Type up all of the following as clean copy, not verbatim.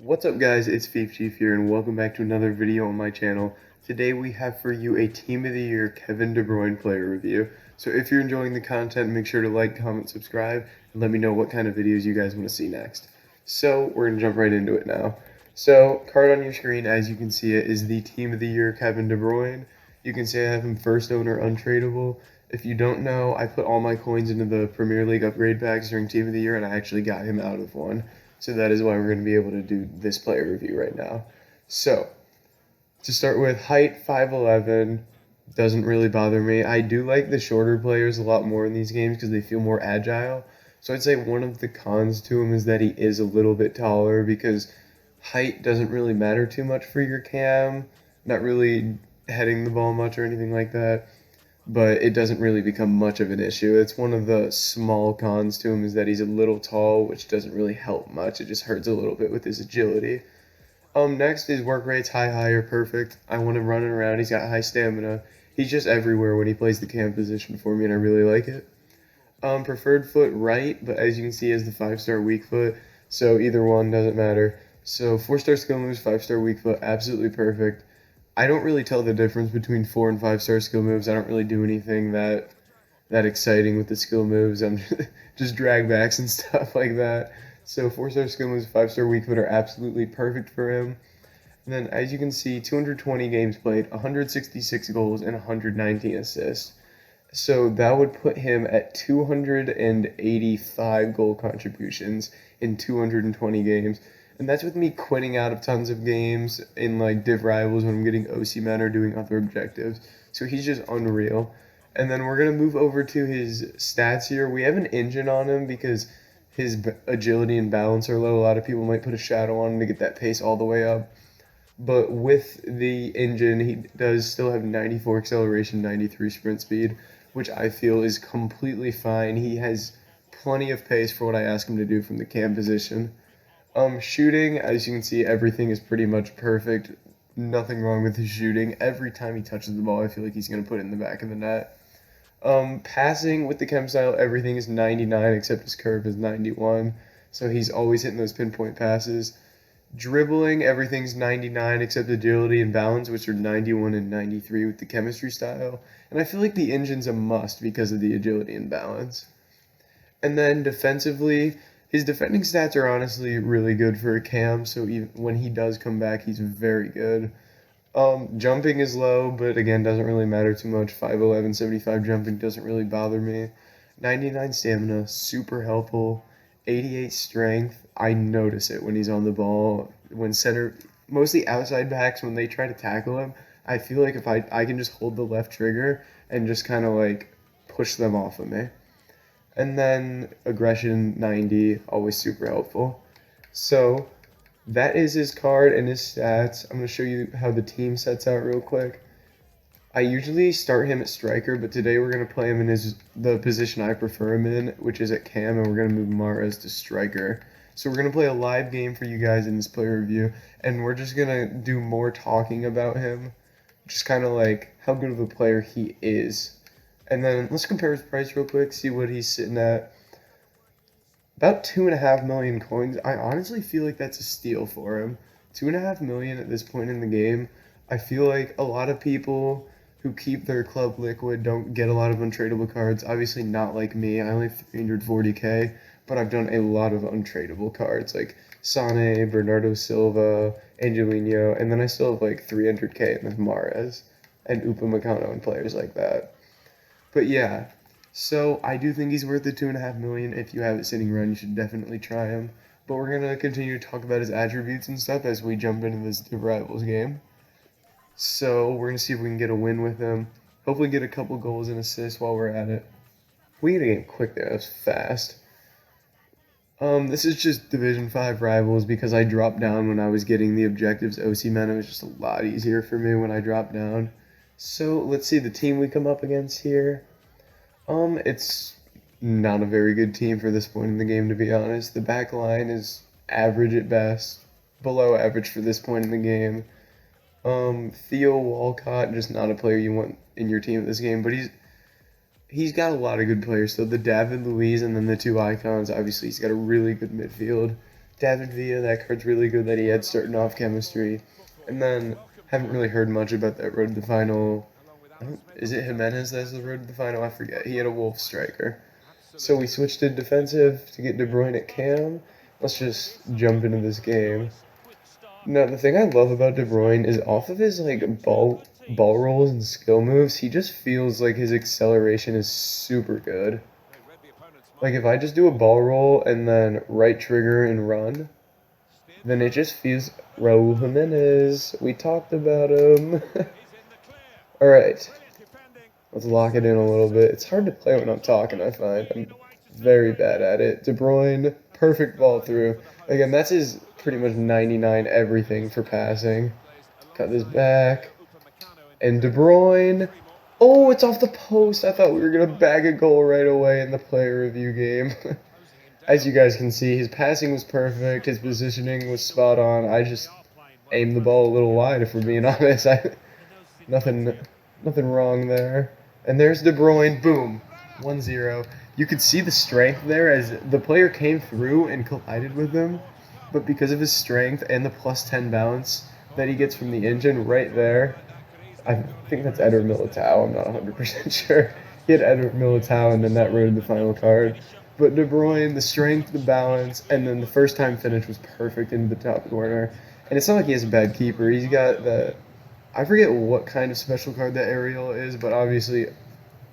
What's up guys, it's Fifa here and welcome back to another video on my channel. Today we have for you a Team of the Year Kevin De Bruyne player review. So if you're enjoying the content, make sure to like, comment, subscribe, and let me know what kind of videos you guys want to see next. So we're going to jump right into it now. So card on your screen, as you can see it, is the Team of the Year Kevin De Bruyne. You can see I have him first owner untradeable. If you don't know, I put all my coins into the Premier League upgrade packs during Team of the Year and I actually got him out of one. So that is why we're going to be able to do this player review right now. So, to start with, height 5'11", doesn't really bother me. I do like the shorter players a lot more in these games because they feel more agile. So I'd say one of the cons to him is that he is a little bit taller because height doesn't really matter too much for your cam. Not really heading the ball much or anything like that, but it doesn't really become much of an issue. It's one of the small cons to him is that he's a little tall, which doesn't really help much. It just hurts a little bit with his agility. Next, his work rate's high or perfect. I want him running around. He's got high stamina. He's just everywhere when he plays the cam position for me, and I really like it. Preferred foot right, but as you can see, he has the 5-star weak foot, so either one doesn't matter. So 4-star skill moves, 5-star weak foot, absolutely perfect. I don't really tell the difference between 4 and 5-star skill moves. I don't really do anything that exciting with the skill moves. I'm just drag backs and stuff like that. So 4-star skill moves, 5-star weak foot are absolutely perfect for him. And then as you can see, 220 games played, 166 goals, and 119 assists. So that would put him at 285 goal contributions in 220 games. And that's with me quitting out of tons of games in like div rivals when I'm getting OC men or doing other objectives. So he's just unreal. And then we're going to move over to his stats here. We have an engine on him because his agility and balance are low. A lot of people might put a shadow on him to get that pace all the way up. But with the engine, he does still have 94 acceleration, 93 sprint speed, which I feel is completely fine. He has plenty of pace for what I ask him to do from the cam position. Shooting, as you can see, everything is pretty much perfect. Nothing wrong with his shooting. Every time he touches the ball, I feel like he's going to put it in the back of the net. Passing with the chem style, everything is 99 except his curve is 91. So he's always hitting those pinpoint passes. Dribbling, everything's 99 except agility and balance, which are 91 and 93 with the chemistry style. And I feel like the engine's a must because of the agility and balance. And then defensively, his defending stats are honestly really good for a cam, so even when he does come back, he's very good. Jumping is low, but again, doesn't really matter too much. 5'11", 75 jumping doesn't really bother me. 99 stamina, super helpful. 88 strength, I notice it when he's on the ball. When center, mostly outside backs, when they try to tackle him, I feel like if I can just hold the left trigger and just kind of like push them off of me. And then aggression 90, always super helpful. So that is his card and his stats. I'm going to show you how the team sets out real quick. I usually start him at striker, but today we're going to play him in the position I prefer him in, which is at cam, and we're going to move Mahrez to striker. So we're going to play a live game for you guys in this player review, and we're just going to do more talking about him, just kind of like how good of a player he is. And then let's compare his price real quick, see what he's sitting at. About 2.5 million coins. I honestly feel like that's a steal for him. 2.5 million at this point in the game. I feel like a lot of people who keep their club liquid don't get a lot of untradeable cards. Obviously not like me. I only have 340k, but I've done a lot of untradeable cards like Sane, Bernardo Silva, Angelino, and then I still have like 300k with Mahrez and Upamecano and players like that. But yeah, so I do think he's worth the 2.5 million. If you have it sitting around, you should definitely try him. But we're gonna continue to talk about his attributes and stuff as we jump into this Rivals game. So we're gonna see if we can get a win with him. Hopefully get a couple goals and assists while we're at it. We get a game quick there. That's fast. This is just Division 5 Rivals because I dropped down when I was getting the objectives OC men. It was just a lot easier for me when I dropped down. So let's see the team we come up against here. It's not a very good team for this point in the game, to be honest. The back line is average at best, below average for this point in the game. Theo Walcott, just not a player you want in your team at this game, but he's got a lot of good players. So the David Luiz and then the two icons, obviously he's got a really good midfield. David Villa, that card's really good that he had starting off chemistry. And then, haven't really heard much about that road to the final. Is it Jimenez that's the road to the final? I forget. He had a Wolf striker. So we switched to defensive to get De Bruyne at cam. Let's just jump into this game. Now, the thing I love about De Bruyne is off of his like ball rolls and skill moves, he just feels like his acceleration is super good. Like if I just do a ball roll and then right trigger and run, then it just feels Raul Jimenez. We talked about him. Alright. Let's lock it in a little bit. It's hard to play when I'm talking, I find. I'm very bad at it. De Bruyne, perfect ball through. Again, that's his pretty much 99 everything for passing. Cut this back. And De Bruyne. Oh, it's off the post. I thought we were going to bag a goal right away in the player review game. As you guys can see, his passing was perfect. His positioning was spot on. I just aimed the ball a little wide, if we're being honest. Nothing wrong there. And there's De Bruyne. Boom. 1-0. You could see the strength there as the player came through and collided with him. But because of his strength and the plus 10 bounce that he gets from the engine right there, I think that's Edward Militao. I'm not 100% sure. He had Edward Militao and then that road to the final card. But De Bruyne, the strength, the balance, and then the first time finish was perfect into the top corner. And it's not like he has a bad keeper. He's got the... I forget what kind of special card that Ariel is, but obviously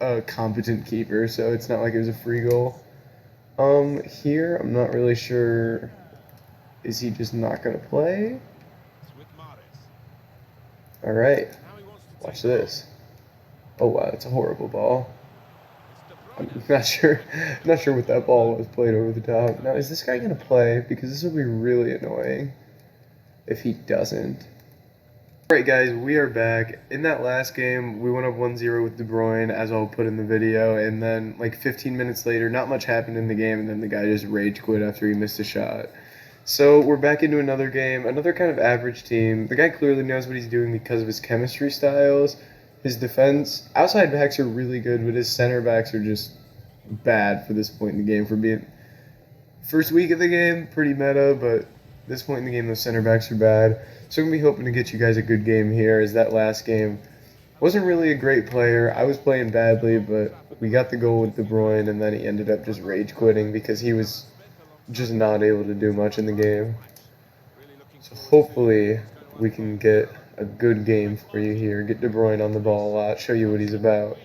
a competent keeper, so it's not like it was a free goal. Here, I'm not really sure. Is he just not going to play? Alright, watch this. Oh wow, that's a horrible ball. I'm not sure what that ball was played over the top. Now, is this guy going to play? Because this will be really annoying if he doesn't. Alright guys, we are back. In that last game, we went up 1-0 with De Bruyne, as I'll put in the video, and then like 15 minutes later, not much happened in the game, and then the guy just rage quit after he missed a shot. So we're back into another game, another kind of average team. The guy clearly knows what he's doing because of his chemistry styles. His defense, outside backs are really good, but his center backs are just bad for this point in the game. For being first week of the game, pretty meta, but this point in the game, those center backs are bad. So I'm going to be hoping to get you guys a good game here, as that last game wasn't really a great player. I was playing badly, but we got the goal with De Bruyne, and then he ended up just rage quitting because he was just not able to do much in the game. So hopefully we can get a good game for you here, get De Bruyne on the ball a lot, show you what he's about.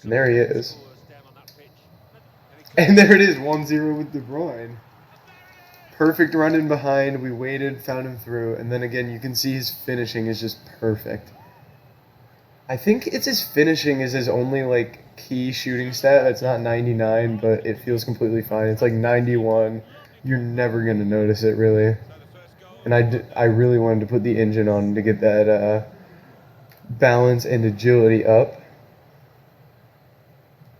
And there he is. And there it is, 1-0 with De Bruyne. Perfect run in behind, we waited, found him through, and then again you can see his finishing is just perfect. I think it's his finishing is his only like key shooting stat. That's not 99, but it feels completely fine. It's like 91. You're never going to notice it, really. And I really wanted to put the engine on to get that balance and agility up,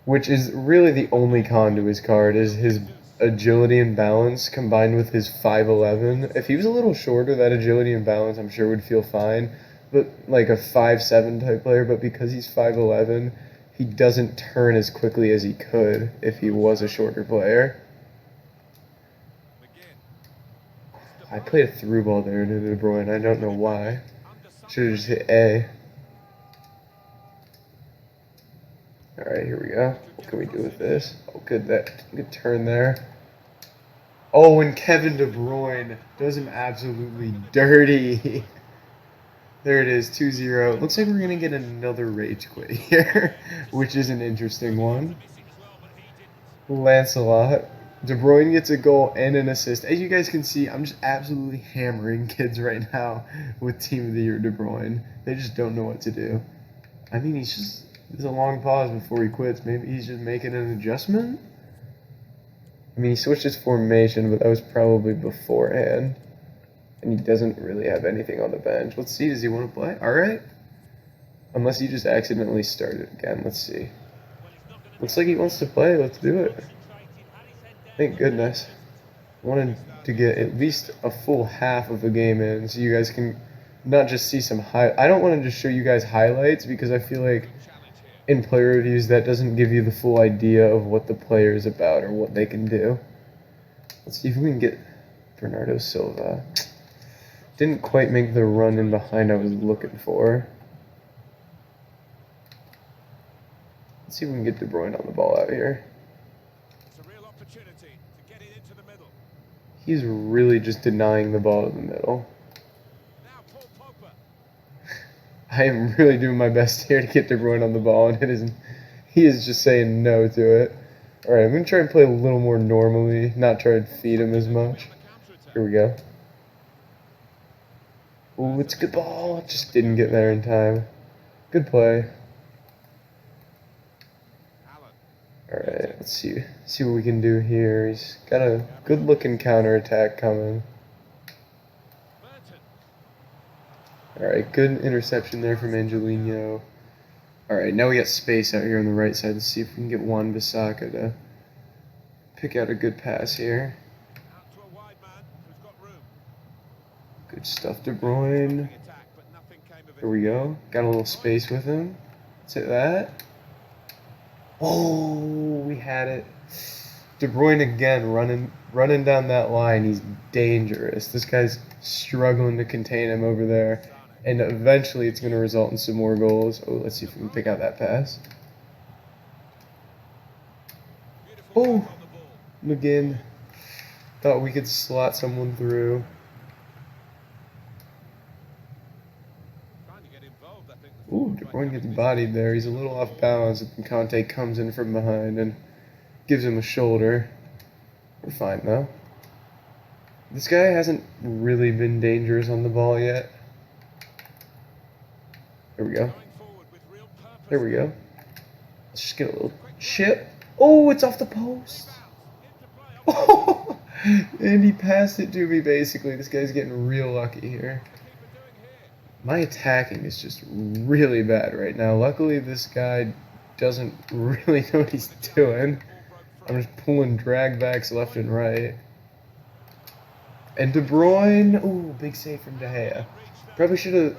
which is really the only con to his card, is his agility and balance combined with his 5'11". If he was a little shorter, that agility and balance I'm sure would feel fine, but like a 5'7" type player, but because he's 5'11", he doesn't turn as quickly as he could if he was a shorter player. I played a through ball there into De Bruyne. I don't know why. Should have just hit A. Alright, here we go. What can we do with this? Oh, good turn there. Oh, and Kevin De Bruyne does him absolutely dirty. There it is, 2-0. Looks like we're going to get another rage quit here, which is an interesting one. Lancelot. De Bruyne gets a goal and an assist. As you guys can see, I'm just absolutely hammering kids right now with Team of the Year De Bruyne. They just don't know what to do. I mean, there's a long pause before he quits. Maybe he's just making an adjustment? I mean, he switched his formation, but that was probably beforehand. And he doesn't really have anything on the bench. Let's see, does he want to play? Alright. Unless he just accidentally started again. Let's see. Looks like he wants to play. Let's do it. Thank goodness. I wanted to get at least a full half of the game in so you guys can not just see some I don't want to just show you guys highlights because I feel like in player reviews that doesn't give you the full idea of what the player is about or what they can do. Let's see if we can get Bernardo Silva. Didn't quite make the run in behind I was looking for. Let's see if we can get De Bruyne on the ball out here. It's a real opportunity to get it into the middle. He's really just denying the ball in the middle. Now Paul Pogba. I am really doing my best here to get De Bruyne on the ball, and he is just saying no to it. All right, I'm going to try and play a little more normally, not try to feed him as much. Here we go. Ooh, it's a good ball. Just didn't get there in time. Good play. All right, let's see what we can do here. He's got a good-looking counterattack coming. All right, good interception there from Angelino. All right, now we got space out here on the right side. Let's see if we can get Wan-Bissaka to pick out a good pass here. Good stuff, De Bruyne. Here we go. Got a little space with him. Let's hit that. Oh, we had it. De Bruyne again running down that line. He's dangerous. This guy's struggling to contain him over there. And eventually it's going to result in some more goals. Oh, let's see if we can pick out that pass. Oh, McGinn. Thought we could slot someone through. Ooh, De Bruyne gets bodied there. He's a little off balance, and Conte comes in from behind and gives him a shoulder. We're fine, though. This guy hasn't really been dangerous on the ball yet. There we go. There we go. Let's just get a little chip. Oh, it's off the post. Oh, and he passed it to me, basically. This guy's getting real lucky here. My attacking is just really bad right now. Luckily, this guy doesn't really know what he's doing. I'm just pulling drag backs left and right. And De Bruyne, ooh, big save from De Gea. Probably should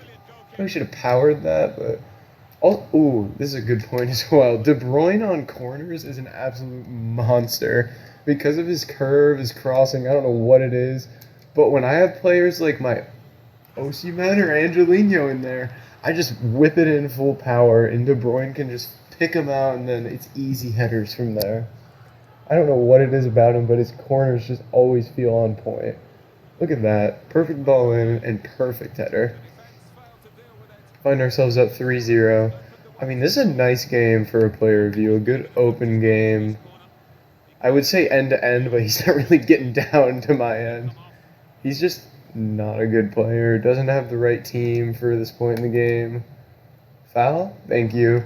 have powered that, but ooh, this is a good point as well. De Bruyne on corners is an absolute monster because of his curve, his crossing. I don't know what it is, but when I have players like my Osimhen or Angelino in there, I just whip it in full power, and De Bruyne can just pick him out, and then it's easy headers from there. I don't know what it is about him, but his corners just always feel on point. Look at that. Perfect ball in and perfect header. Find ourselves up 3-0. I mean, this is a nice game for a player review. A good open game. I would say end-to-end, but he's not really getting down to my end. He's just not a good player. Doesn't have the right team for this point in the game. Foul? Thank you.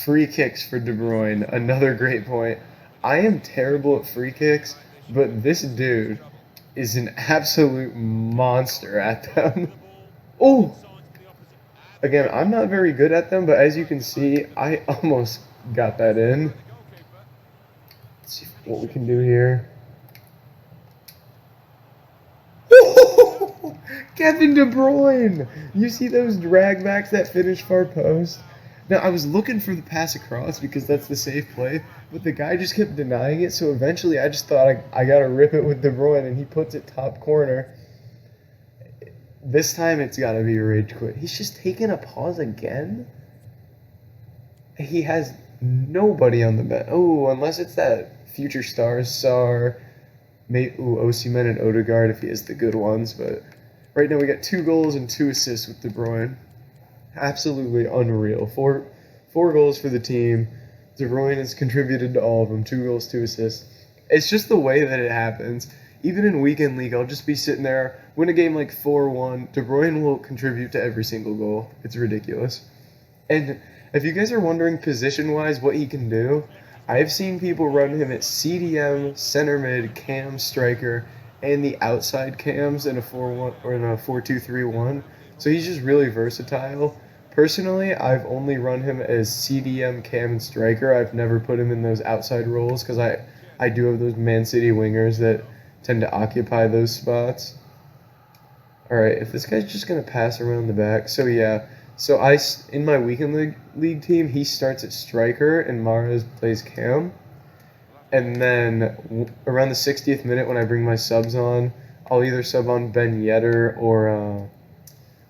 Free kicks for De Bruyne. Another great point. I am terrible at free kicks, but this dude is an absolute monster at them. Oh! Again, I'm not very good at them, but as you can see, I almost got that in. Let's see what we can do here. Kevin De Bruyne! You see those drag backs that finish far post? Now, I was looking for the pass across because that's the safe play, but the guy just kept denying it, so eventually I just thought I gotta rip it with De Bruyne, and he puts it top corner. This time it's gotta be a rage quit. He's just taking a pause again? He has nobody on the bench. Oh, unless it's that future stars, Sar, Osimhen and Odegaard if he has the good ones, but right now we got 2 goals and 2 assists with De Bruyne. Absolutely unreal. Four goals for the team. De Bruyne has contributed to all of them. 2 goals, 2 assists. It's just the way that it happens. Even in weekend league, I'll just be sitting there, win a game like 4-1. De Bruyne will contribute to every single goal. It's ridiculous. And if you guys are wondering position-wise what he can do, I've seen people run him at CDM, center mid, cam, striker, and the outside cams in a 4-1 or in a 4-2-3-1. So he's just really versatile. Personally, I've only run him as CDM, cam, and striker. I've never put him in those outside roles because I do have those Man City wingers that tend to occupy those spots. All right, if this guy's just going to pass around the back. So, yeah. So, in my weekend league team, he starts at striker and Mahrez plays cam. And then around the 60th minute when I bring my subs on, I'll either sub on Ben Yedder or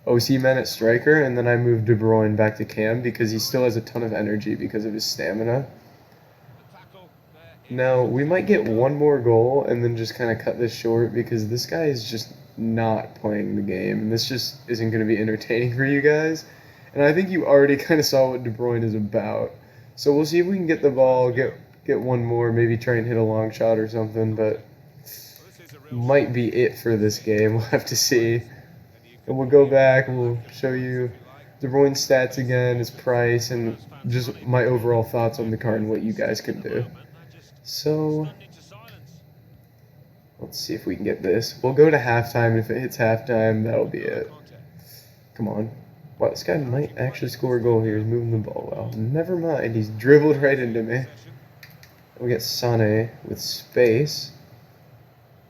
OC Man at striker, and then I move De Bruyne back to Cam because he still has a ton of energy because of his stamina. Now, we might get one more goal and then just kind of cut this short because this guy is just not playing the game, and this just isn't going to be entertaining for you guys. And I think you already kind of saw what De Bruyne is about. So we'll see if we can get the ball, get one more, maybe try and hit a long shot or something, but might be it for this game. We'll have to see. And we'll go back, we'll show you De Bruyne's stats again, his price, and just my overall thoughts on the card and what you guys can do. So, let's see if we can get this. We'll go to halftime, and if it hits halftime, that'll be it. Come on. Wow, this guy might actually score a goal here. He's moving the ball well. Never mind, he's dribbled right into me. We get Sané with space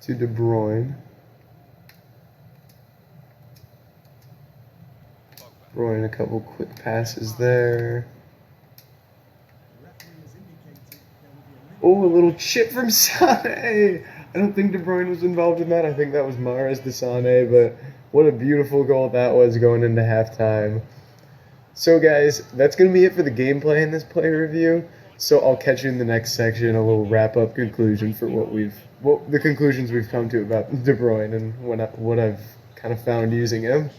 to De Bruyne. Bruyne, a couple quick passes there. Oh, a little chip from Sané. I don't think De Bruyne was involved in that. I think that was Mahrez to Sané, but what a beautiful goal that was going into halftime. So guys, that's going to be it for the gameplay in this player review. So I'll catch you in the next section, a little wrap-up conclusion for the conclusions we've come to about De Bruyne and what I've kind of found using him.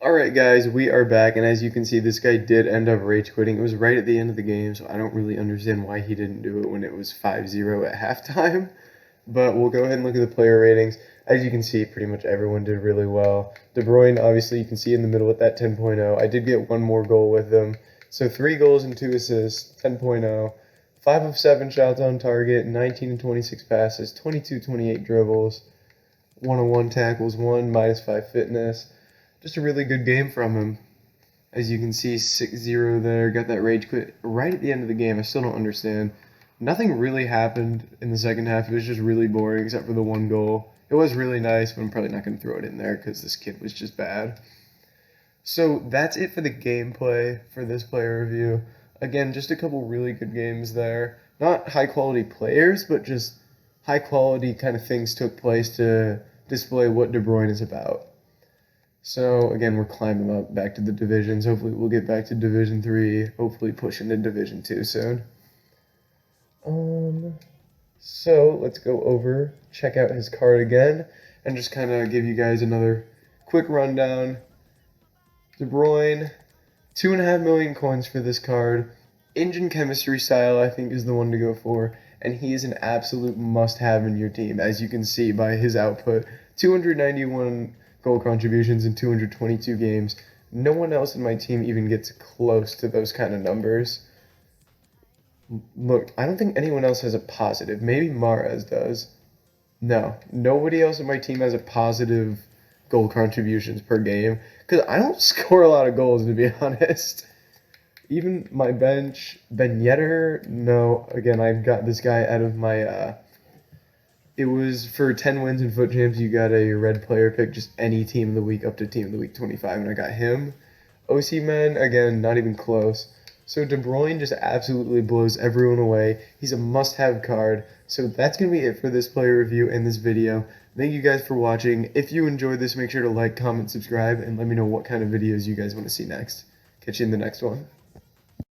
Alright guys, we are back, and as you can see, this guy did end up rage quitting. It was right at the end of the game, so I don't really understand why he didn't do it when it was 5-0 at halftime. But we'll go ahead and look at the player ratings. As you can see, pretty much everyone did really well. De Bruyne, obviously, you can see in the middle with that 10.0. I did get one more goal with him. So 3 goals and 2 assists, 10.0. 5 of 7 shots on target, 19 and 26 passes, 22-28 dribbles, 101 tackles, 1 -5 fitness. Just a really good game from him. As you can see, 6-0 there. Got that rage quit right at the end of the game. I still don't understand. Nothing really happened in the second half. It was just really boring except for the one goal. It was really nice, but I'm probably not going to throw it in there because this kid was just bad. So that's it for the gameplay for this player review. Again, just a couple really good games there. Not high-quality players, but just high-quality kind of things took place to display what De Bruyne is about. So, again, we're climbing up back to the divisions. Hopefully we'll get back to Division 3, hopefully push into Division 2 soon. So, let's go over, check out his card again, and just kind of give you guys another quick rundown. De Bruyne, 2.5 million coins for this card. Engine chemistry style, I think, is the one to go for, and he is an absolute must-have in your team, as you can see by his output. 291 goal contributions in 222 games. No one else in my team even gets close to those kind of numbers. Look, I don't think anyone else has a positive. Maybe Mahrez does. No, nobody else in my team has a positive goal contributions per game. Because I don't score a lot of goals, to be honest. Even my bench, Ben Yedder, no. Again, I got this guy out of my... It was for 10 wins in Foot Champs, you got a red player pick, just any team of the week up to team of the week 25, and I got him. OC Man, again, not even close. So De Bruyne just absolutely blows everyone away. He's a must-have card. So that's going to be it for this player review and this video. Thank you guys for watching. If you enjoyed this, make sure to like, comment, subscribe, and let me know what kind of videos you guys want to see next. Catch you in the next one.